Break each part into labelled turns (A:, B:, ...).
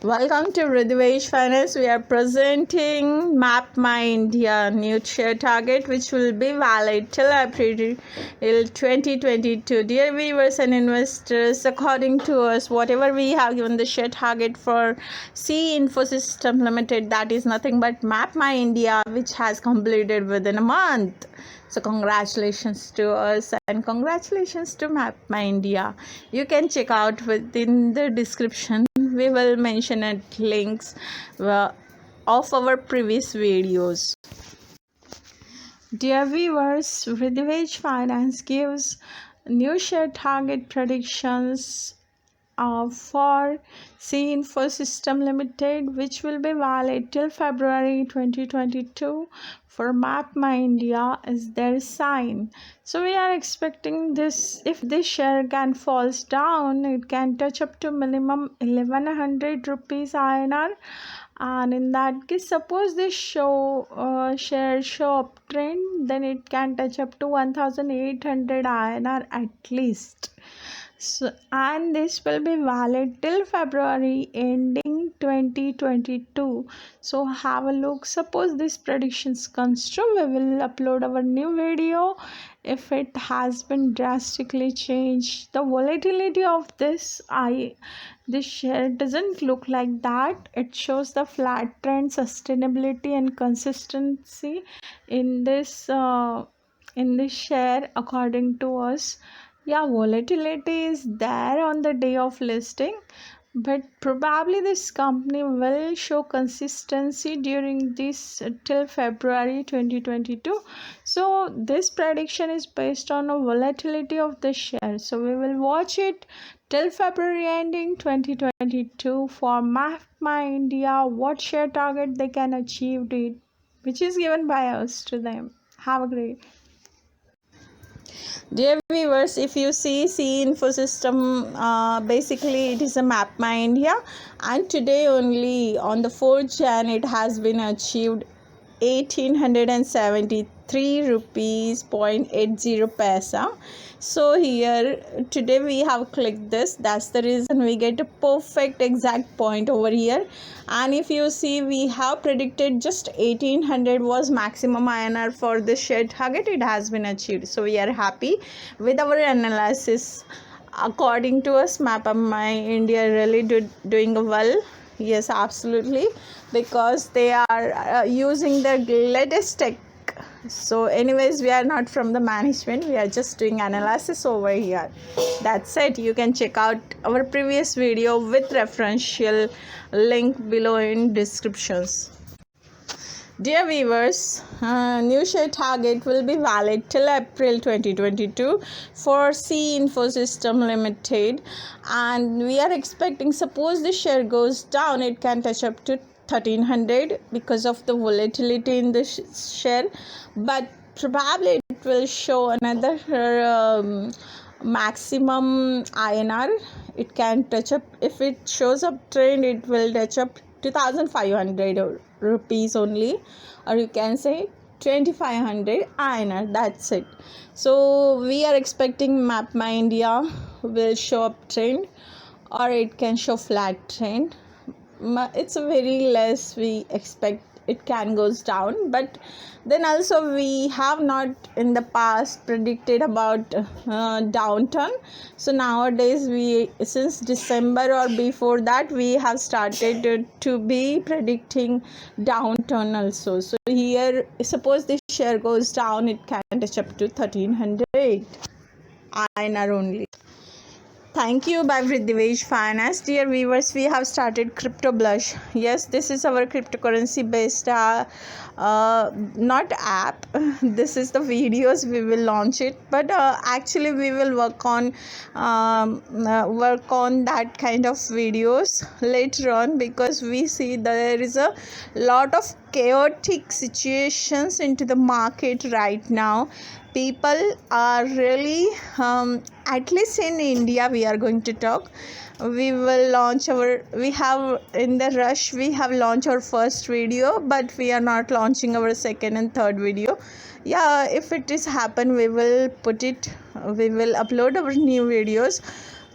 A: Welcome to Ridhivesh Finance. We are presenting Map My India new share target, which will be valid till April 2022. Dear viewers and investors, according to us, whatever we have given the share target for C Infosystem Limited, that is nothing but Map My India, which has completed within a month. So congratulations to us and congratulations to Map My India. You can check out within the description. We will mention it links of our previous videos. Dear viewers, Ridhivesh Finance gives new share target predictions for C Infosystem Limited, which will be valid till February 2022. For Map My India is their sign. So we are expecting this. If this share can falls down, it can touch up to minimum 1100 rupees INR. And in that case, suppose this share show uptrend, then it can touch up to 1800 INR at least. So, and this will be valid till February ending 2022. So have a look. Suppose this predictions comes true, we will upload our new video. If it has been drastically changed, the volatility of this share doesn't look like that. It shows the flat trend, sustainability and consistency in this share according to us. Yeah, volatility is there on the day of listing, but probably this company will show consistency during this till February 2022. So this prediction is based on a volatility of the share. So we will watch it till February ending 2022 for Map My India, what share target they can achieve it, which is given by us to them. Have a great. Dear viewers, if you see C Infosystem, basically it is a Map My India, and today only on the 4th Jan it has been achieved 1873 rupees 0.80 paisa. So here today we have clicked this, that's the reason we get a perfect exact point over here. And if you see, we have predicted just 1800 was maximum INR for this share target. It has been achieved, so we are happy with our analysis. According to us, Map My India really doing well. Yes, absolutely, because they are using the latest tech. So anyways, we are not from the management, we are just doing analysis over here. That's it. You can check out our previous video with referential link below in descriptions. Dear viewers, new share target will be valid till April 2022 for C Infosystem Limited, and we are expecting, suppose the share goes down, it can touch up to 1300 because of the volatility in the share, but probably it will show another maximum INR. It can touch up, if it shows up trend, it will touch up 2500 rupees only, or you can say 2500 INR. That's it. So we are expecting Map My India will show up trend, or it can show flat trend. It's very less we expect it can goes down, but then also we have not in the past predicted about downturn. So nowadays, we since December or before that, we have started to be predicting downturn also. So here, suppose the share goes down, it can touch up to 1300 INR only. Thank you by Ridhivesh Finance. Dear viewers, we have started Crypto Blush. Yes, this is our cryptocurrency based not app. This is the videos we will launch it, but actually we will work on that kind of videos later on, because we see there is a lot of chaotic situations into the market right now. People are really at least in India, we are going to talk. We will launch we have in the rush, we have launched our first video, but we are not launching our second and third video. Yeah, if it is happen, we will upload our new videos.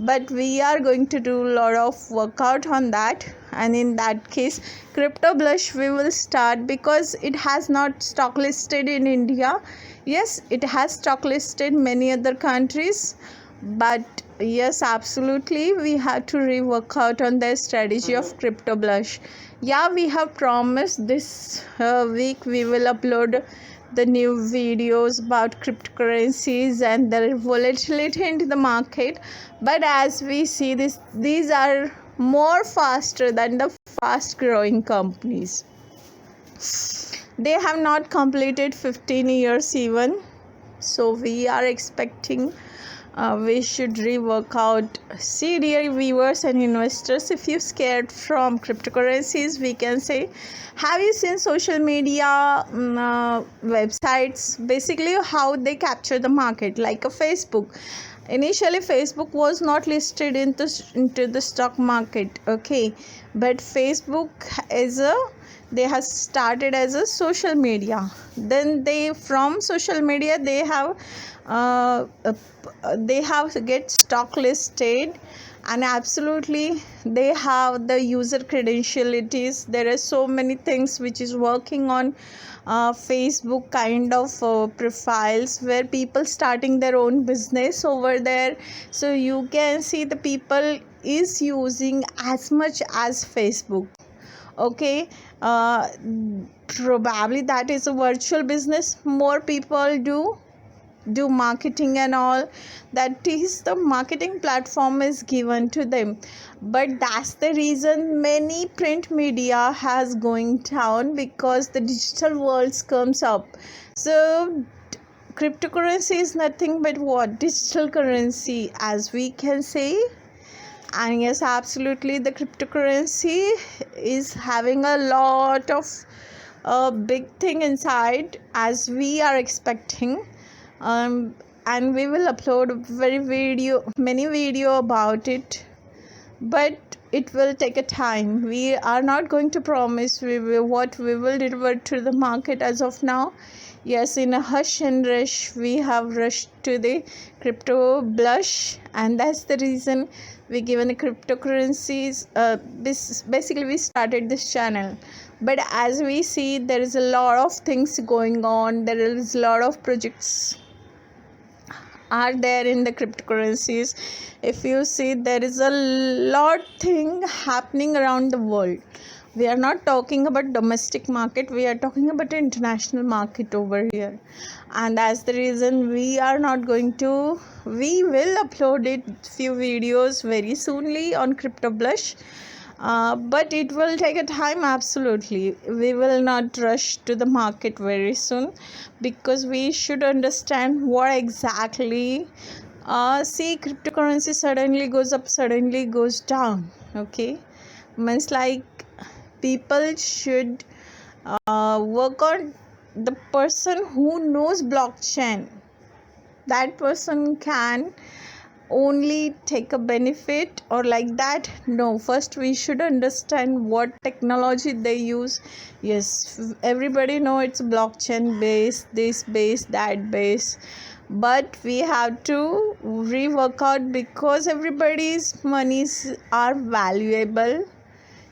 A: but we are going to do a lot of workout on that. And in that case, Crypto Blush we will start, because it has not stock listed in India. Yes, it has stock listed many other countries, but yes, absolutely we have to rework out on the strategy of Crypto Blush. Yeah, we have promised this week we will upload the new videos about cryptocurrencies and their volatility into the market. But as we see this, these are more faster than the fast growing companies. They have not completed 15 years even, so we are expecting we should rework out. See, dear viewers and investors, if you're scared from cryptocurrencies, we can say, have you seen social media websites, basically how they capture the market, like a Facebook? Initially Facebook was not listed into the stock market, okay, but Facebook is a, they have started as a social media. Then they, from social media, they have get stock listed, and absolutely they have the user credentialities. There are so many things which is working on Facebook kind of profiles, where people starting their own business over there. So you can see the people is using as much as Facebook, okay. Probably that is a virtual business. More people do marketing and all, that is the marketing platform is given to them. But that's the reason many print media has going down, because the digital world comes up. So cryptocurrency is nothing but what? Digital currency, as we can say. And yes, absolutely, the cryptocurrency is having a lot of big thing inside, as we are expecting. And we will upload many video about it, but it will take a time. We are not going to promise we will deliver to the market as of now. Yes, in a hush and rush we have rushed to the Crypto Blush, and that's the reason we given the cryptocurrencies. Basically we started this channel, but as we see, there is a lot of things going on. There is a lot of projects are there in the cryptocurrencies. If you see, there is a lot thing happening around the world. We are not talking about domestic market, we are talking about international market over here. And that's the reason we are not going to, we will upload it few videos very soonly on Crypto Blush. But it will take a time. Absolutely, we will not rush to the market very soon, because we should understand what exactly. See, cryptocurrency suddenly goes up, suddenly goes down, okay. Means like people should work on, the person who knows blockchain, that person can only take a benefit, or like that. No, first we should understand what technology they use. Yes, everybody know it's blockchain based, this base, that base, but we have to rework out, because everybody's monies are valuable.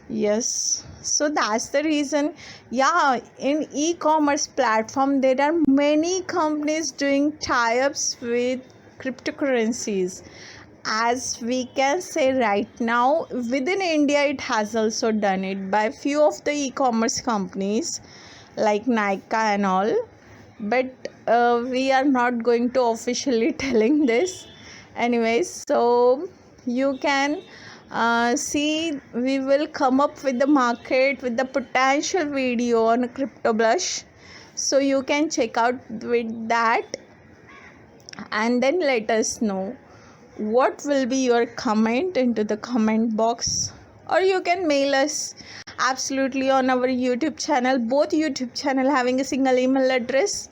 A: Yes, so that's the reason. Yeah, in e-commerce platform there are many companies doing tie-ups with cryptocurrencies. As we can say right now, within India it has also done it by few of the e-commerce companies like Nykaa and all. But we are not going to officially telling this. Anyways, so you can see, we will come up with the market with the potential video on Crypto Blush, so you can check out with that, and then let us know what will be your comment into the comment box, or you can mail us absolutely on our YouTube channel, both YouTube channel having a single email address,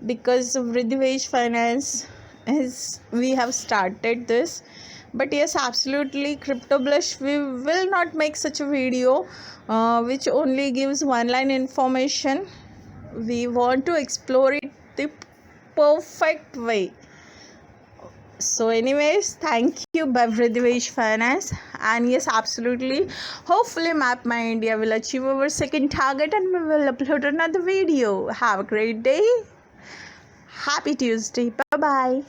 A: because of Riddhivesh Finance is, we have started this. But yes, absolutely, Crypto Blush, we will not make such a video which only gives one line information. We want to explore it the perfect way. So anyways, thank you Beverly Devesh Finance, and yes, absolutely, hopefully Map My India will achieve our second target and we will upload another video. Have a great day. Happy Tuesday. Bye bye.